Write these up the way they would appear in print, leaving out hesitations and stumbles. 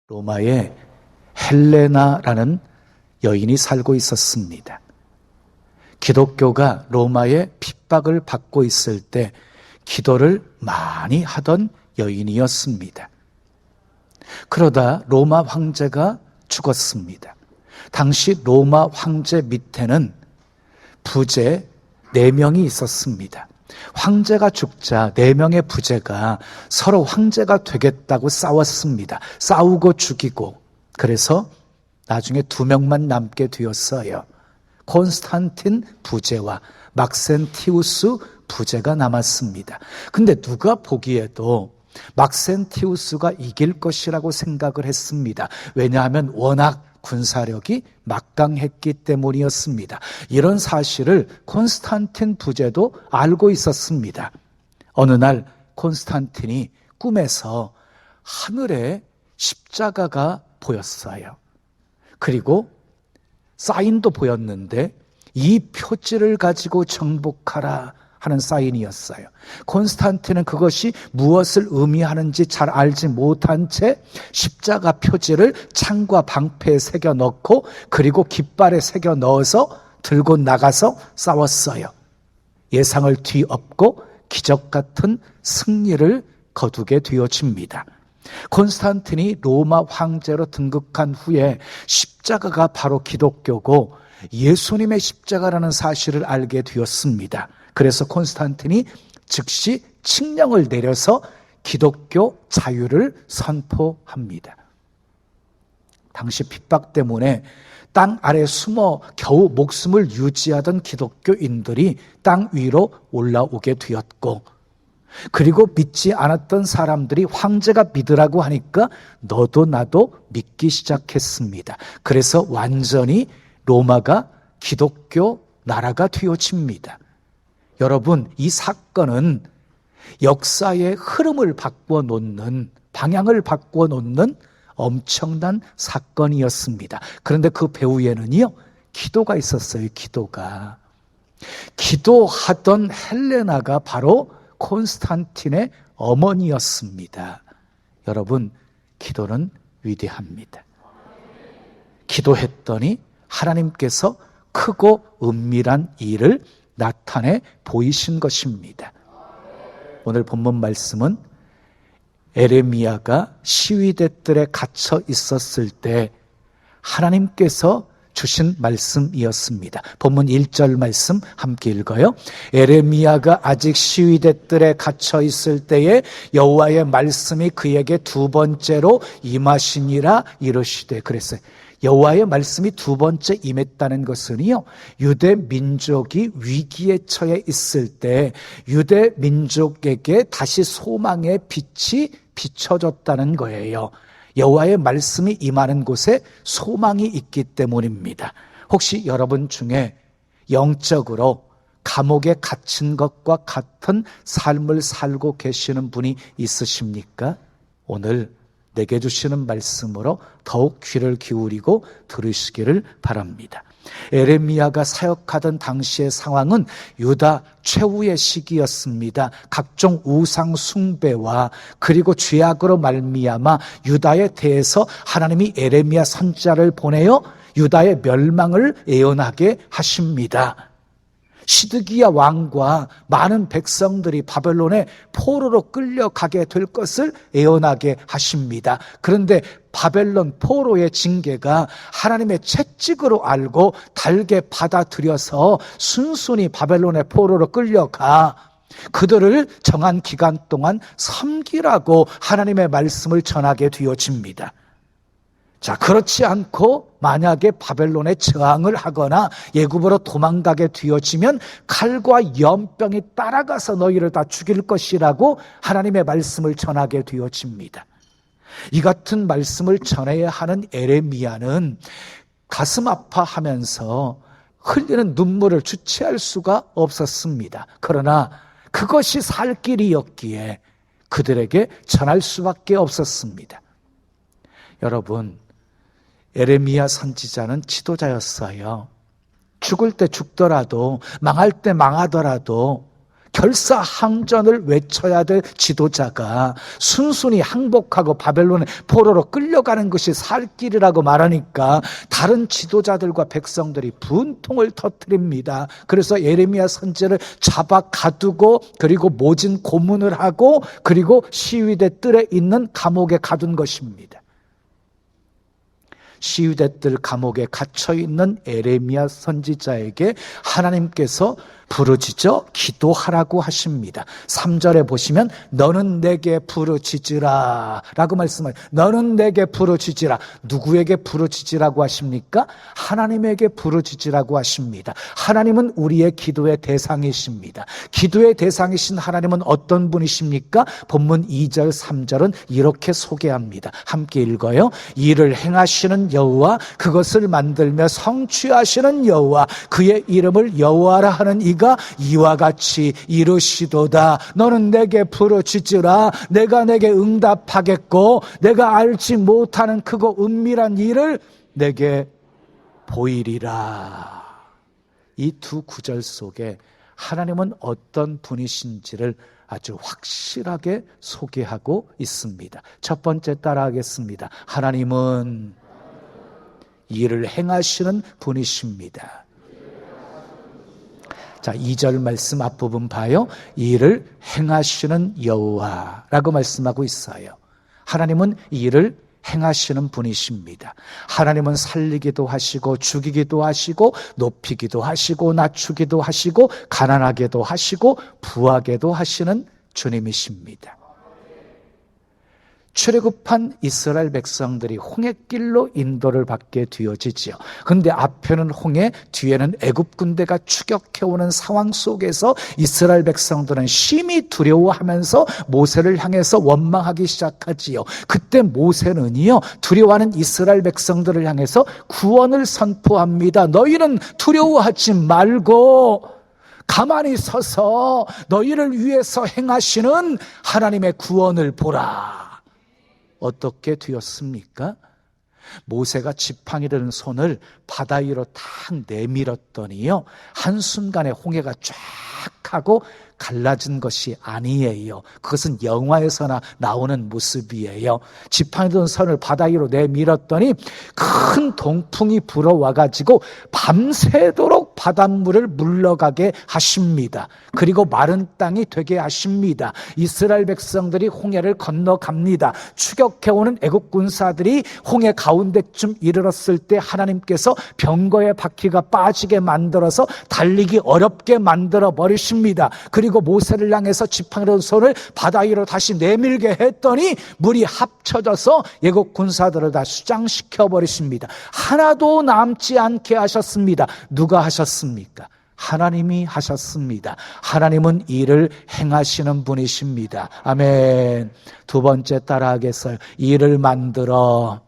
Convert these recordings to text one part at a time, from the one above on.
로마에 헬레나라는 여인이 살고 있었습니다. 기독교가 로마의 핍박을 받고 있을 때 기도를 많이 하던 여인이었습니다. 그러다 로마 황제가 죽었습니다. 당시 로마 황제 밑에는 부제 4명이 있었습니다. 황제가 죽자 4명의 부제가 서로 황제가 되겠다고 싸웠습니다. 싸우고 죽이고. 그래서 나중에 2명만 남게 되었어요. 콘스탄틴 부제와 막센티우스 부제가 남았습니다. 근데 누가 보기에도 막센티우스가 이길 것이라고 생각을 했습니다. 왜냐하면 워낙 군사력이 막강했기 때문이었습니다. 이런 사실을 콘스탄틴 부제도 알고 있었습니다. 어느 날 콘스탄틴이 꿈에서 하늘에 십자가가 보였어요. 그리고 사인도 보였는데 이 표지를 가지고 정복하라 하는 사인이었어요. 콘스탄틴은 그것이 무엇을 의미하는지 잘 알지 못한 채 십자가 표지를 창과 방패에 새겨 넣고 그리고 깃발에 새겨 넣어서 들고 나가서 싸웠어요. 예상을 뒤엎고 기적 같은 승리를 거두게 되어집니다. 콘스탄틴이 로마 황제로 등극한 후에 십자가가 바로 기독교고 예수님의 십자가라는 사실을 알게 되었습니다. 그래서 콘스탄틴이 즉시 칙령을 내려서 기독교 자유를 선포합니다. 당시 핍박 때문에 땅 아래 숨어 겨우 목숨을 유지하던 기독교인들이 땅 위로 올라오게 되었고, 그리고 믿지 않았던 사람들이 황제가 믿으라고 하니까 너도 나도 믿기 시작했습니다. 그래서 완전히 로마가 기독교 나라가 되어집니다. 여러분, 이 사건은 역사의 흐름을 바꾸어 놓는, 방향을 바꾸어 놓는 엄청난 사건이었습니다. 그런데 그 배후에는요, 기도가 있었어요. 기도하던 헬레나가 바로 콘스탄틴의 어머니였습니다. 여러분, 기도는 위대합니다. 기도했더니 하나님께서 크고 은밀한 일을 나타내 보이신 것입니다. 오늘 본문 말씀은 에레미야가 시위대들에 갇혀 있었을 때 하나님께서 주신 말씀이었습니다. 본문 1절 말씀 함께 읽어요. 에레미야가 아직 시위대들에 갇혀 있을 때에 여호와의 말씀이 그에게 2번째로 임하시니라 이르시되. 그랬어요. 여호와의 말씀이 2번째 임했다는 것은요, 유대 민족이 위기에 처해 있을 때 유대 민족에게 다시 소망의 빛이 비춰졌다는 거예요. 여호와의 말씀이 임하는 곳에 소망이 있기 때문입니다. 혹시 여러분 중에 영적으로 감옥에 갇힌 것과 같은 삶을 살고 계시는 분이 있으십니까? 오늘 내게 주시는 말씀으로 더욱 귀를 기울이고 들으시기를 바랍니다. 에레미야가 사역하던 당시의 상황은 유다 최후의 시기였습니다. 각종 우상 숭배와 그리고 죄악으로 말미암아 유다에 대해서 하나님이 에레미야 선지자를 보내어 유다의 멸망을 예언하게 하십니다. 시드기야 왕과 많은 백성들이 바벨론의 포로로 끌려가게 될 것을 예언하게 하십니다. 그런데 바벨론 포로의 징계가 하나님의 채찍으로 알고 달게 받아들여서 순순히 바벨론의 포로로 끌려가 그들을 정한 기간 동안 섬기라고 하나님의 말씀을 전하게 되어집니다. 자, 그렇지 않고 만약에 바벨론에 저항을 하거나 예굽으로 도망가게 되어지면 칼과 연병이 따라가서 너희를 다 죽일 것이라고 하나님의 말씀을 전하게 되어집니다. 이 같은 말씀을 전해야 하는 에레미야는 가슴 아파하면서 흘리는 눈물을 주체할 수가 없었습니다. 그러나 그것이 살 길이었기에 그들에게 전할 수밖에 없었습니다. 여러분, 에레미야 선지자는 지도자였어요. 죽을 때 죽더라도, 망할 때 망하더라도 결사항전을 외쳐야 될 지도자가 순순히 항복하고 바벨론의 포로로 끌려가는 것이 살 길이라고 말하니까 다른 지도자들과 백성들이 분통을 터뜨립니다. 그래서 예레미야 선지자를 잡아 가두고 그리고 모진 고문을 하고 그리고 시위대 뜰에 있는 감옥에 가둔 것입니다. 시위대 뜰 감옥에 갇혀있는 예레미야 선지자에게 하나님께서 부르짖어 기도하라고 하십니다. 3절에 보시면 너는 내게 부르짖으라 라고 말씀을, 너는 내게 부르짖으라. 누구에게 부르짖으라고 하십니까? 하나님에게 부르짖으라고 하십니다. 하나님은 우리의 기도의 대상이십니다. 기도의 대상이신 하나님은 어떤 분이십니까? 본문 2절 3절은 이렇게 소개합니다. 함께 읽어요. 이를 행하시는 여호와, 그것을 만들며 성취하시는 여호와, 그의 이름을 여호와라 하는 이가 이와 같이 이르시도다. 너는 내게 부르짖으라. 내가 내게 응답하겠고 내가 알지 못하는 크고 은밀한 일을 내게 보이리라. 이 두 구절 속에 하나님은 어떤 분이신지를 아주 확실하게 소개하고 있습니다. 첫 번째 따라하겠습니다. 하나님은 일을 행하시는 분이십니다. 자, 2절 말씀 앞부분 봐요. 일을 행하시는 여호와라고 말씀하고 있어요. 하나님은 일을 행하시는 분이십니다. 하나님은 살리기도 하시고 죽이기도 하시고 높이기도 하시고 낮추기도 하시고 가난하게도 하시고 부하게도 하시는 주님이십니다. 출애굽한 이스라엘 백성들이 홍해길로 인도를 받게 되어지지요. 그런데 앞에는 홍해, 뒤에는 애굽 군대가 추격해오는 상황 속에서 이스라엘 백성들은 심히 두려워하면서 모세를 향해서 원망하기 시작하지요. 그때 모세는요, 두려워하는 이스라엘 백성들을 향해서 구원을 선포합니다. 너희는 두려워하지 말고 가만히 서서 너희를 위해서 행하시는 하나님의 구원을 보라. 어떻게 되었습니까? 모세가 지팡이 든 손을 바다 위로 탁 내밀었더니요, 한순간에 홍해가 쫙 하고 갈라진 것이 아니에요. 그것은 영화에서나 나오는 모습이에요. 지팡이 든 손을 바다 위로 내밀었더니 큰 동풍이 불어와가지고 밤새도록 바닷물을 물러가게 하십니다. 그리고 마른 땅이 되게 하십니다. 이스라엘 백성들이 홍해를 건너갑니다. 추격해오는 애국 군사들이 홍해 가운데쯤 이르렀을 때 하나님께서 병거의 바퀴가 빠지게 만들어서 달리기 어렵게 만들어 버리십니다. 그리고 모세를 향해서 지팡이 든 손을 바다 위로 다시 내밀게 했더니 물이 합쳐져서 애국 군사들을 다 수장시켜 버리십니다. 하나도 남지 않게 하셨습니다. 누가 하셨습니까? 하나님이 하셨습니다. 하나님은 일을 행하시는 분이십니다. 아멘. 두 번째 따라하겠어요. 일을 만들어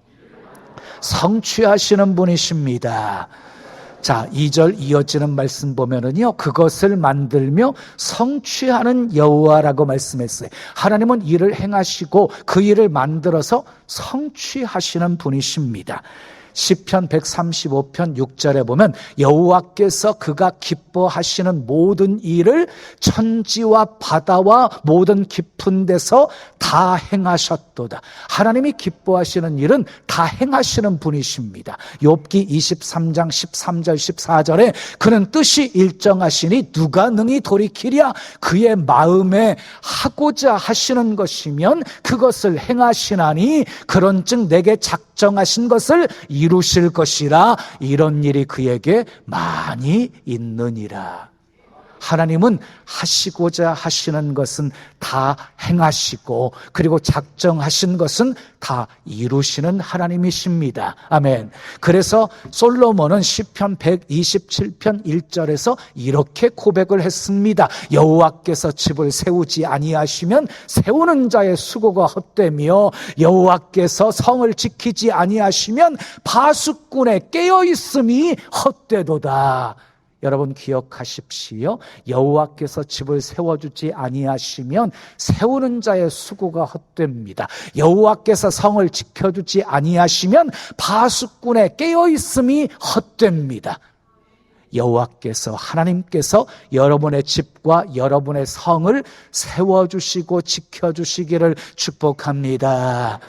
성취하시는 분이십니다. 자, 2절 이어지는 말씀 보면은요, 그것을 만들며 성취하는 여호와라고 말씀했어요. 하나님은 일을 행하시고 그 일을 만들어서 성취하시는 분이십니다. 시편 135편 6절에 보면 여호와께서 그가 기뻐하시는 모든 일을 천지와 바다와 모든 깊은 데서 다 행하셨도다. 하나님이 기뻐하시는 일은 다 행하시는 분이십니다. 욥기 23장 13절 14절에 그는 뜻이 일정하시니 누가 능히 돌이키랴. 그의 마음에 하고자 하시는 것이면 그것을 행하시나니 그런즉 내게 작정하신 것을 이루실 것이라. 이런 일이 그에게 많이 있느니라. 하나님은 하시고자 하시는 것은 다 행하시고 그리고 작정하신 것은 다 이루시는 하나님이십니다. 아멘. 그래서 솔로몬은 시편 127편 1절에서 이렇게 고백을 했습니다. 여호와께서 집을 세우지 아니하시면 세우는 자의 수고가 헛되며 여호와께서 성을 지키지 아니하시면 파수꾼의 깨어있음이 헛되도다. 여러분 기억하십시오. 여호와께서 집을 세워주지 아니하시면 세우는 자의 수고가 헛됩니다. 여호와께서 성을 지켜주지 아니하시면 파수꾼의 깨어있음이 헛됩니다. 여호와께서 하나님께서 여러분의 집과 여러분의 성을 세워주시고 지켜주시기를 축복합니다.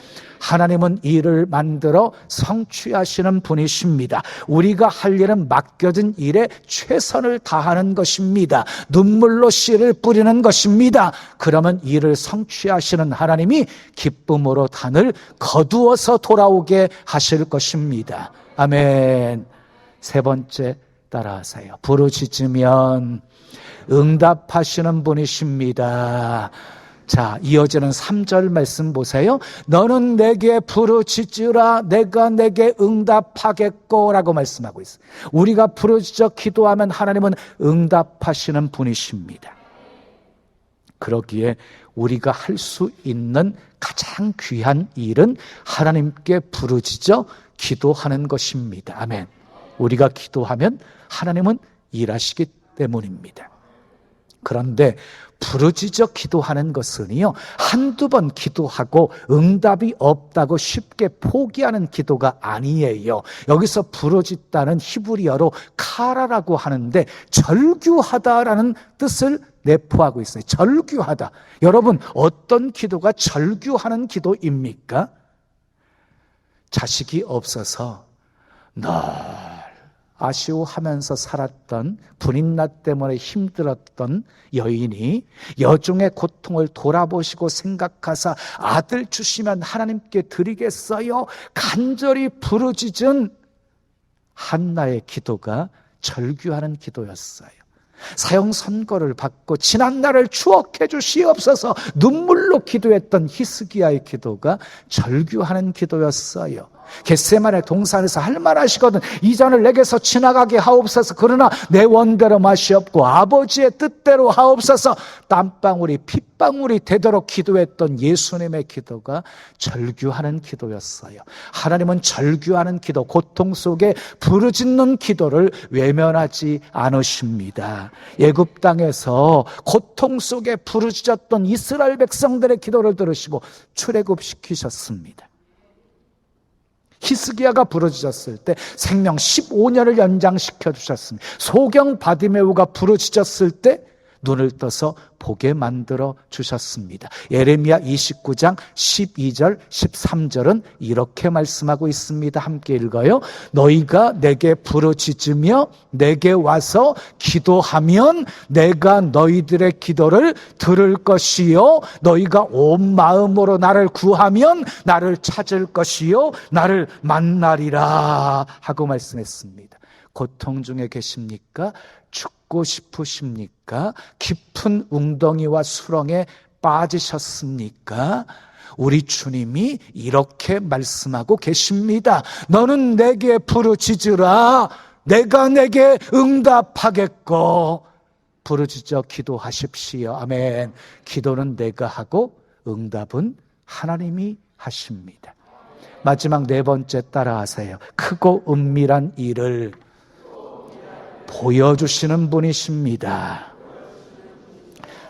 하나님은 일을 만들어 성취하시는 분이십니다. 우리가 할 일은 맡겨진 일에 최선을 다하는 것입니다. 눈물로 씨를 뿌리는 것입니다. 그러면 일을 성취하시는 하나님이 기쁨으로 단을 거두어서 돌아오게 하실 것입니다. 아멘. 세 번째, 따라하세요. 부르짖으면 응답하시는 분이십니다. 자, 이어지는 3절 말씀 보세요. 너는 내게 부르짖으라 내가 내게 응답하겠고 라고 말씀하고 있어요. 우리가 부르짖어 기도하면 하나님은 응답하시는 분이십니다. 그러기에 우리가 할 수 있는 가장 귀한 일은 하나님께 부르짖어 기도하는 것입니다. 아멘. 우리가 기도하면 하나님은 일하시기 때문입니다. 그런데 부르짖어 기도하는 것은요, 한두 번 기도하고 응답이 없다고 쉽게 포기하는 기도가 아니에요. 여기서 부르짖다는 히브리어로 카라라고 하는데 절규하다라는 뜻을 내포하고 있어요. 절규하다. 여러분, 어떤 기도가 절규하는 기도입니까? 자식이 없어서 늘 아쉬워하면서 살았던, 불임나 때문에 힘들었던 여인이 여종의 고통을 돌아보시고 생각하사 아들 주시면 하나님께 드리겠어요 간절히 부르짖은 한나의 기도가 절규하는 기도였어요. 사형 선고를 받고 지난 날을 추억해 주시옵소서 눈물로 기도했던 히스기야의 기도가 절규하는 기도였어요. 겟세마네 동산에서 할 말하시거든 이 잔을 내게서 지나가게 하옵소서 그러나 내 원대로 마시옵고 아버지의 뜻대로 하옵소서 땀방울이 핏방울이 되도록 기도했던 예수님의 기도가 절규하는 기도였어요. 하나님은 절규하는 기도, 고통 속에 부르짖는 기도를 외면하지 않으십니다. 애굽 땅에서 고통 속에 부르짖었던 이스라엘 백성들의 기도를 들으시고 출애굽시키셨습니다. 히스기야가 부르짖었을 때 생명 15년을 연장시켜 주셨습니다. 소경 바디메오가 부르짖었을 때 눈을 떠서 보게 만들어 주셨습니다. 예레미야 29장 12절 13절은 이렇게 말씀하고 있습니다. 함께 읽어요. 너희가 내게 부르짖으며 내게 와서 기도하면 내가 너희들의 기도를 들을 것이요 너희가 온 마음으로 나를 구하면 나를 찾을 것이요 나를 만나리라 하고 말씀했습니다. 고통 중에 계십니까? 죽고 싶으십니까? 깊은 웅덩이와 수렁에 빠지셨습니까? 우리 주님이 이렇게 말씀하고 계십니다. 너는 내게 부르짖으라 내가 내게 응답하겠고 부르짖어 기도하십시오. 아멘. 기도는 내가 하고 응답은 하나님이 하십니다. 마지막 네 번째 따라하세요. 크고 은밀한 일을 보여주시는 분이십니다.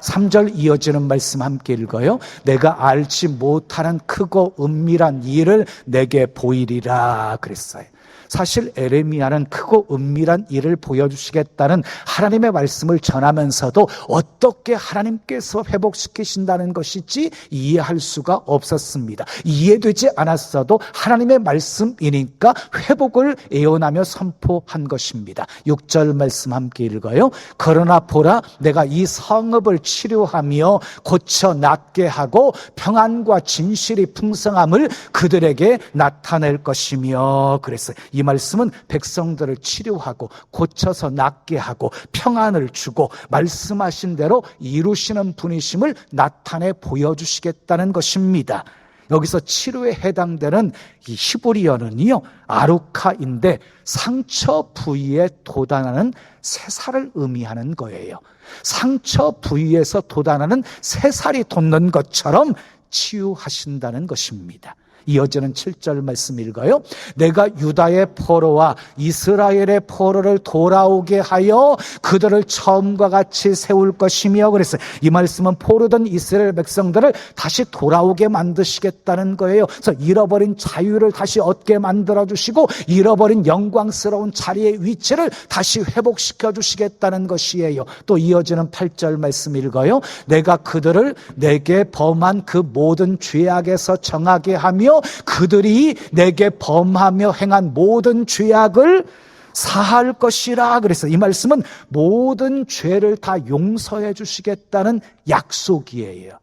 3절 이어지는 말씀 함께 읽어요. 내가 알지 못하는 크고 은밀한 일을 내게 보이리라 그랬어요. 사실 에레미야는 크고 은밀한 일을 보여주시겠다는 하나님의 말씀을 전하면서도 어떻게 하나님께서 회복시키신다는 것이지 이해할 수가 없었습니다. 이해되지 않았어도 하나님의 말씀이니까 회복을 예언하며 선포한 것입니다. 6절 말씀 함께 읽어요. 그러나 보라 내가 이 성읍을 치료하며 고쳐 낫게 하고 평안과 진실이 풍성함을 그들에게 나타낼 것이며 그랬어요. 이 말씀은 백성들을 치료하고 고쳐서 낫게 하고 평안을 주고 말씀하신 대로 이루시는 분이심을 나타내 보여주시겠다는 것입니다. 여기서 치료에 해당되는 이 히브리어는요 아루카인데 상처 부위에 돋아나는 새살을 의미하는 거예요. 상처 부위에서 돋아나는 새살이 돋는 것처럼 치유하신다는 것입니다. 이어지는 7절 말씀 읽어요. 내가 유다의 포로와 이스라엘의 포로를 돌아오게 하여 그들을 처음과 같이 세울 것이며 그랬어요. 이 말씀은 포로된 이스라엘 백성들을 다시 돌아오게 만드시겠다는 거예요. 그래서 잃어버린 자유를 다시 얻게 만들어주시고 잃어버린 영광스러운 자리의 위치를 다시 회복시켜 주시겠다는 것이에요. 또 이어지는 8절 말씀 읽어요. 내가 그들을 내게 범한 그 모든 죄악에서 정하게 하며 그들이 내게 범하며 행한 모든 죄악을 사할 것이라 그래서 이 말씀은 모든 죄를 다 용서해 주시겠다는 약속이에요.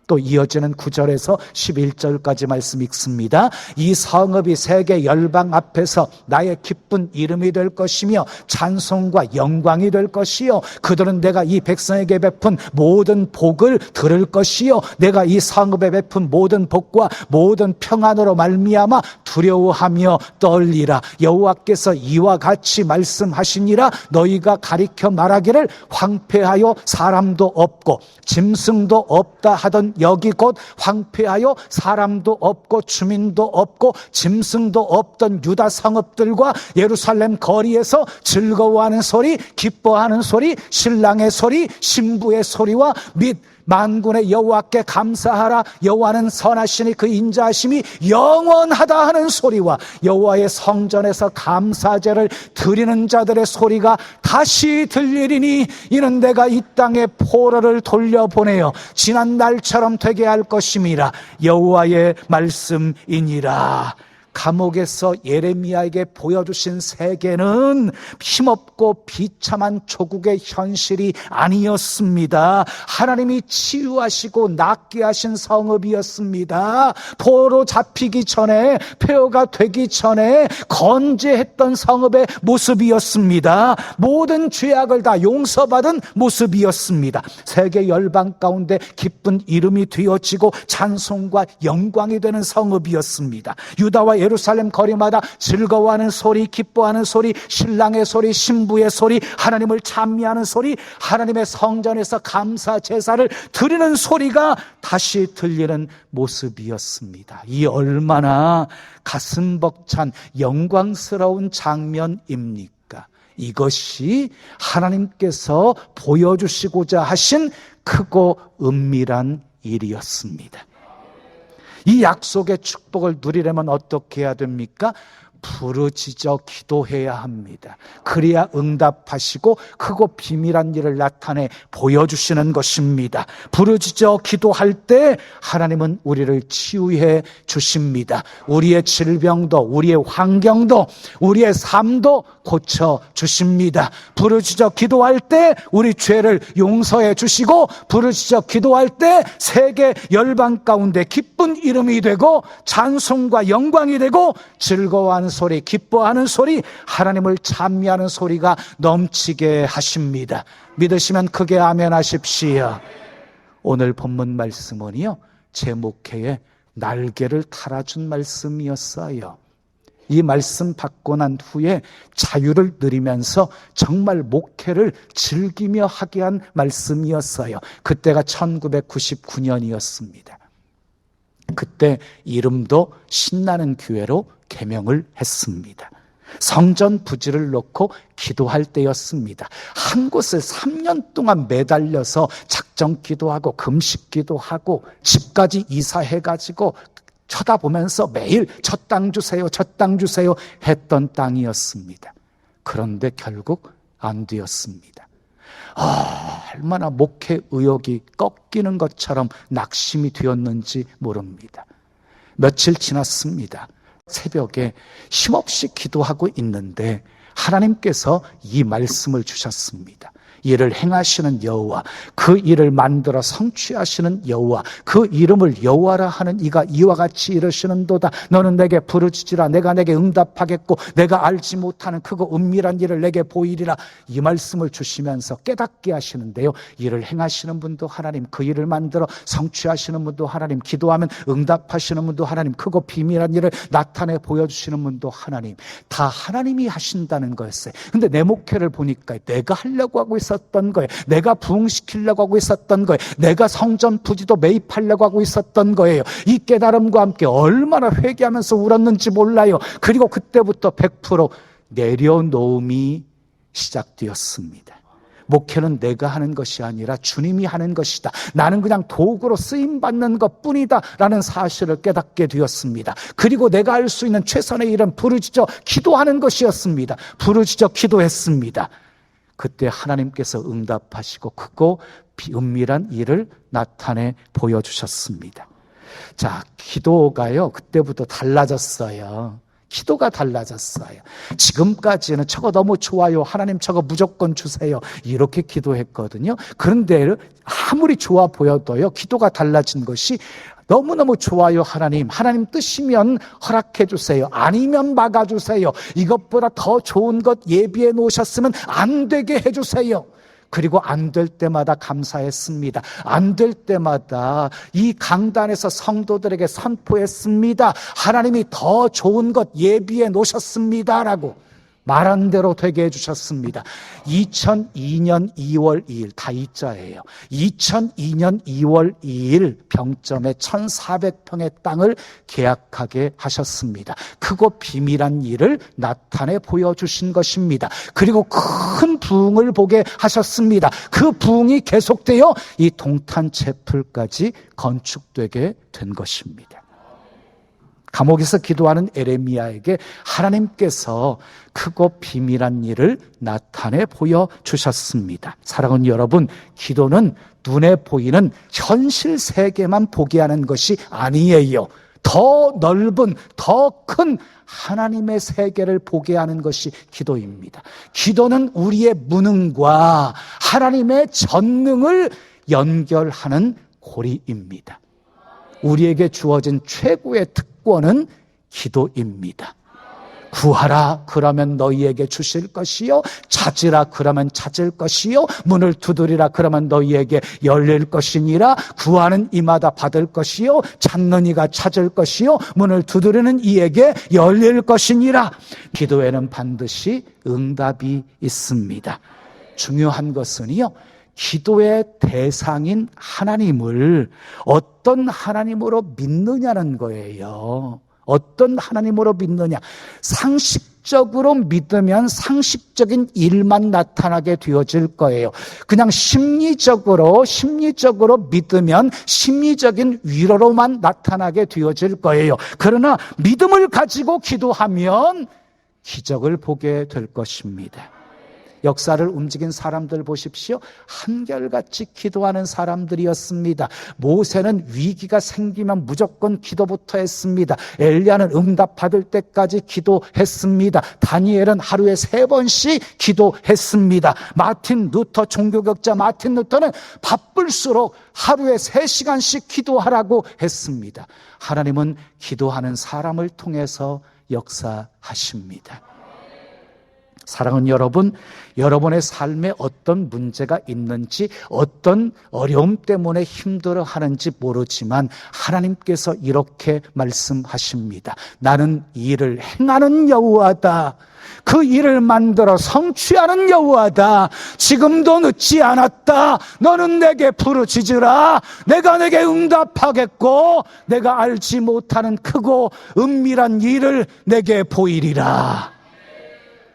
또 이어지는 9절에서 11절까지 말씀 읽습니다. 이 성읍이 세계 열방 앞에서 나의 기쁜 이름이 될 것이며 찬송과 영광이 될 것이요 그들은 내가 이 백성에게 베푼 모든 복을 들을 것이요 내가 이 성읍에 베푼 모든 복과 모든 평안으로 말미암아 두려워하며 떨리라. 여호와께서 이와 같이 말씀하시니라. 너희가 가리켜 말하기를 황폐하여 사람도 없고 짐승도 없다 하던 여기 곧 황폐하여 사람도 없고 주민도 없고 짐승도 없던 유다 성읍들과 예루살렘 거리에서 즐거워하는 소리, 기뻐하는 소리, 신랑의 소리, 신부의 소리와 및 만군의 여호와께 감사하라. 여호와는 선하시니 그 인자하심이 영원하다 하는 소리와 여호와의 성전에서 감사제를 드리는 자들의 소리가 다시 들리리니 이는 내가 이 땅에 포로를 돌려보내어 지난 날처럼 되게 할 것임이라. 여호와의 말씀이니라. 감옥에서 예레미야에게 보여주신 세계는 힘없고 비참한 조국의 현실이 아니었습니다. 하나님이 치유하시고 낫게 하신 성읍이었습니다. 포로 잡히기 전에, 폐허가 되기 전에 건재했던 성읍의 모습이었습니다. 모든 죄악을 다 용서받은 모습이었습니다. 세계 열방 가운데 기쁜 이름이 되어지고 찬송과 영광이 되는 성읍이었습니다. 유다와 예루살렘 거리마다 즐거워하는 소리, 기뻐하는 소리, 신랑의 소리, 신부의 소리, 하나님을 찬미하는 소리, 하나님의 성전에서 감사 제사를 드리는 소리가 다시 들리는 모습이었습니다. 이 얼마나 가슴 벅찬 영광스러운 장면입니까? 이것이 하나님께서 보여주시고자 하신 크고 은밀한 일이었습니다. 이 약속의 축복을 누리려면 어떻게 해야 됩니까? 부르짖어 기도해야 합니다. 그래야 응답하시고 크고 비밀한 일을 나타내 보여주시는 것입니다. 부르짖어 기도할 때 하나님은 우리를 치유해 주십니다. 우리의 질병도 우리의 환경도 우리의 삶도 고쳐 주십니다. 부르짖어 기도할 때 우리 죄를 용서해 주시고 부르짖어 기도할 때 세계 열방 가운데 기쁜 이름이 되고 찬송과 영광이 되고 즐거워하는 소리, 기뻐하는 소리, 하나님을 찬미하는 소리가 넘치게 하십니다. 믿으시면 크게 아멘 하십시오. 오늘 본문 말씀은요, 제 목회에 날개를 달아준 말씀이었어요. 이 말씀 받고 난 후에 자유를 누리면서 정말 목회를 즐기며 하게 한 말씀이었어요. 그때가 1999년이었습니다. 그때 이름도 신나는 교회로 개명을 했습니다. 성전 부지를 놓고 기도할 때였습니다. 한 곳을 3년 동안 매달려서 작정 기도하고 금식 기도하고 집까지 이사해가지고 쳐다보면서 매일 저 땅 주세요, 저 땅 주세요 했던 땅이었습니다. 그런데 결국 안 되었습니다. 얼마나 목회 의욕이 꺾이는 것처럼 낙심이 되었는지 모릅니다. 며칠 지났습니다. 새벽에 힘없이 기도하고 있는데 하나님께서 이 말씀을 주셨습니다. 이를 행하시는 여호와, 그 일을 만들어 성취하시는 여호와, 그 이름을 여호와라 하는 이가 이와 같이 이르시는도다. 너는 내게 부르짖으라. 내가 내게 응답하겠고 내가 알지 못하는 크고 은밀한 일을 내게 보이리라. 이 말씀을 주시면서 깨닫게 하시는데요, 이를 행하시는 분도 하나님, 그 일을 만들어 성취하시는 분도 하나님, 기도하면 응답하시는 분도 하나님, 크고 비밀한 일을 나타내 보여주시는 분도 하나님, 다 하나님이 하신다는 거였어요. 근데 내 목회를 보니까 내가 하려고 하고 있어요. 있었던 거예요. 내가 부흥시키려고 하고 있었던 거예요. 내가 성전 부지도 매입하려고 하고 있었던 거예요. 이 깨달음과 함께 얼마나 회개하면서 울었는지 몰라요. 그리고 그때부터 100% 내려놓음이 시작되었습니다. 목회는 내가 하는 것이 아니라 주님이 하는 것이다. 나는 그냥 도구로 쓰임받는 것뿐이다 라는 사실을 깨닫게 되었습니다. 그리고 내가 할 수 있는 최선의 일은 부르짖어 기도하는 것이었습니다. 부르짖어 기도했습니다. 그때 하나님께서 응답하시고 크고 은밀한 일을 나타내 보여주셨습니다. 자, 기도가요 그때부터 달라졌어요. 기도가 달라졌어요. 지금까지는 저거 너무 좋아요, 하나님 저거 무조건 주세요, 이렇게 기도했거든요. 그런데 아무리 좋아 보여도요, 기도가 달라진 것이 너무너무 좋아요, 하나님 뜻이면 허락해 주세요, 아니면 막아주세요, 이것보다 더 좋은 것 예비해 놓으셨으면 안 되게 해주세요. 그리고 안 될 때마다 감사했습니다. 안 될 때마다 이 강단에서 성도들에게 선포했습니다. 하나님이 더 좋은 것 예비해 놓으셨습니다라고 말한 대로 되게 해주셨습니다. 2002년 2월 2일, 다 이자예요. 2002년 2월 2일 병점에 1,400평의 땅을 계약하게 하셨습니다. 크고 비밀한 일을 나타내 보여주신 것입니다. 그리고 큰 부흥을 보게 하셨습니다. 그 부흥이 계속되어 이 동탄체플까지 건축되게 된 것입니다. 감옥에서 기도하는 에레미야에게 하나님께서 크고 비밀한 일을 나타내 보여주셨습니다. 사랑하는 여러분, 기도는 눈에 보이는 현실 세계만 보게 하는 것이 아니에요. 더 넓은, 더 큰 하나님의 세계를 보게 하는 것이 기도입니다. 기도는 우리의 무능과 하나님의 전능을 연결하는 고리입니다. 우리에게 주어진 최고의 특권은 기도입니다. 구하라 그러면 너희에게 주실 것이요, 찾으라 그러면 찾을 것이요, 문을 두드리라 그러면 너희에게 열릴 것이니라. 구하는 이마다 받을 것이요, 찾는 이가 찾을 것이요, 문을 두드리는 이에게 열릴 것이니라. 기도에는 반드시 응답이 있습니다. 중요한 것은요, 기도의 대상인 하나님을 어떤 하나님으로 믿느냐는 거예요. 어떤 하나님으로 믿느냐. 상식적으로 믿으면 상식적인 일만 나타나게 되어질 거예요. 그냥 심리적으로 믿으면 심리적인 위로로만 나타나게 되어질 거예요. 그러나 믿음을 가지고 기도하면 기적을 보게 될 것입니다. 역사를 움직인 사람들 보십시오. 한결같이 기도하는 사람들이었습니다. 모세는 위기가 생기면 무조건 기도부터 했습니다. 엘리야는 응답받을 때까지 기도했습니다. 다니엘은 하루에 3번씩 기도했습니다. 마틴 루터, 종교学자 마틴 루터는 바쁠수록 하루에 3시간씩 기도하라고 했습니다. 하나님은 기도하는 사람을 통해서 역사하십니다. 사랑하는 여러분, 여러분의 삶에 어떤 문제가 있는지, 어떤 어려움 때문에 힘들어하는지 모르지만 하나님께서 이렇게 말씀하십니다. 나는 이 일을 행하는 여호와다. 그 일을 만들어 성취하는 여호와다. 지금도 늦지 않았다. 너는 내게 부르짖으라. 내가 내게 응답하겠고 내가 알지 못하는 크고 은밀한 일을 내게 보이리라.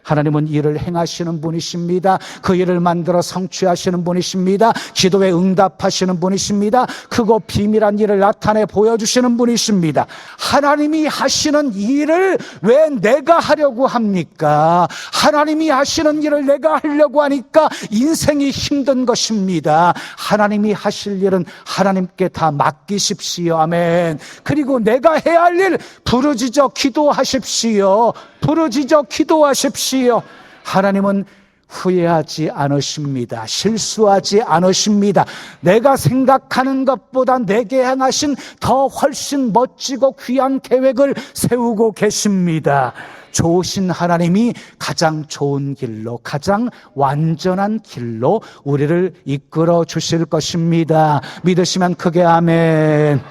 하나님은 일을 행하시는 분이십니다. 그 일을 만들어 성취하시는 분이십니다. 기도에 응답하시는 분이십니다. 크고 비밀한 일을 나타내 보여주시는 분이십니다. 하나님이 하시는 일을 왜 내가 하려고 합니까? 하나님이 하시는 일을 내가 하려고 하니까 인생이 힘든 것입니다. 하나님이 하실 일은 하나님께 다 맡기십시오. 아멘. 그리고 내가 해야 할 일 부르짖어 기도하십시오. 부르짖어 기도하십시오. 하나님은 후회하지 않으십니다. 실수하지 않으십니다. 내가 생각하는 것보다 내게 행하신 더 훨씬 멋지고 귀한 계획을 세우고 계십니다. 좋으신 하나님이 가장 좋은 길로, 가장 완전한 길로 우리를 이끌어 주실 것입니다. 믿으시면 크게 아멘.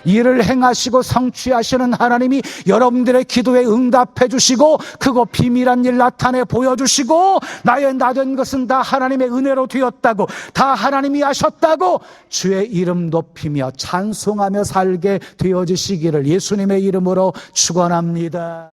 일을 행하시고 성취하시는 하나님이 여러분들의 기도에 응답해 주시고 그거 비밀한 일 나타내 보여주시고 나의 나된 것은 다 하나님의 은혜로 되었다고, 다 하나님이 하셨다고 주의 이름 높이며 찬송하며 살게 되어지시기를 예수님의 이름으로 축원합니다.